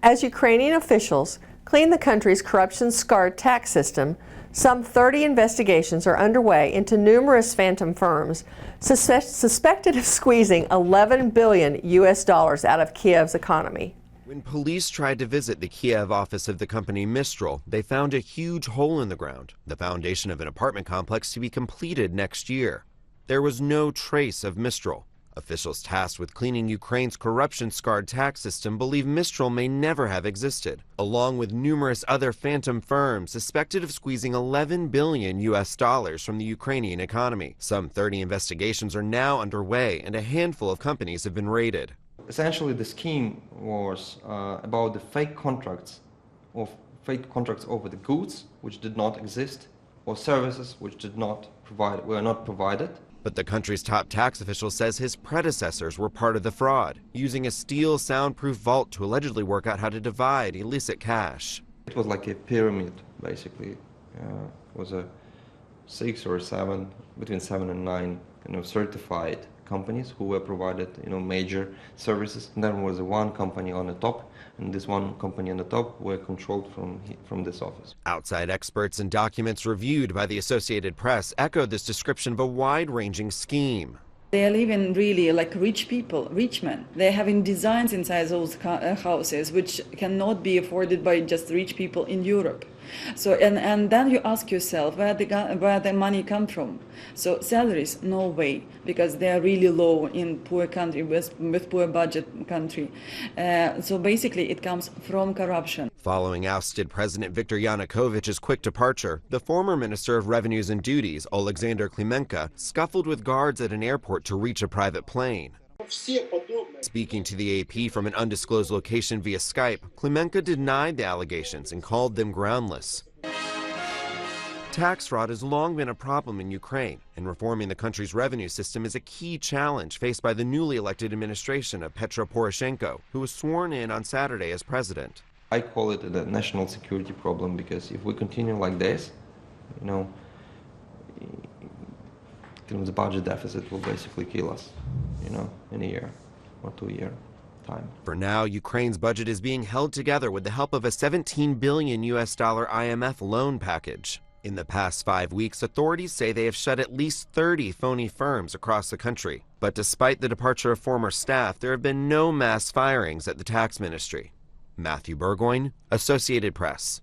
As Ukrainian officials clean the country's corruption-scarred tax system, some 30 investigations are underway into numerous phantom firms suspected of squeezing $11 billion out of Kiev's economy. When police tried to visit the Kiev office of the company Mistral, they found a huge hole in the ground, the foundation of an apartment complex to be completed next year. There was no trace of Mistral. Officials tasked with cleaning Ukraine's corruption-scarred tax system believe Mistral may never have existed, along with numerous other phantom firms suspected of squeezing $11 billion from the Ukrainian economy. Some 30 investigations are now underway, and a handful of companies have been raided. Essentially, the scheme was about the fake contracts over the goods which did not exist, or services which were not provided. But the country's top tax official says his predecessors were part of the fraud, using a steel soundproof vault to allegedly work out how to divide illicit cash. It was like a pyramid, basically. It was a 6 or 7, between 7 and 9, certified companies who were provided, major services. And then was one company on the top, and this one company on the top were controlled from this office. Outside experts and documents reviewed by the Associated Press echoed this description of a wide-ranging scheme. They are living really like rich people, rich men. They're having designs inside those houses which cannot be afforded by just rich people in Europe. So and then you ask yourself where the money come from. So salaries, no way, because they are really low in poor country with poor budget country. So basically it comes from corruption. Following ousted President Viktor Yanukovych's quick departure, the former Minister of Revenues and Duties, Alexander Klimenko, scuffled with guards at an airport to reach a private plane. Speaking to the AP from an undisclosed location via Skype, Klimenko denied the allegations and called them groundless. Tax fraud has long been a problem in Ukraine, and reforming the country's revenue system is a key challenge faced by the newly elected administration of Petro Poroshenko, who was sworn in on Saturday as president. I call it a national security problem, because if we continue like this, the budget deficit will basically kill us, in a year or 2 year time. For now, Ukraine's budget is being held together with the help of a $17 billion IMF loan package. In the past 5 weeks, authorities say they have shut at least 30 phony firms across the country. But despite the departure of former staff, there have been no mass firings at the tax ministry. Matthew Burgoyne, Associated Press.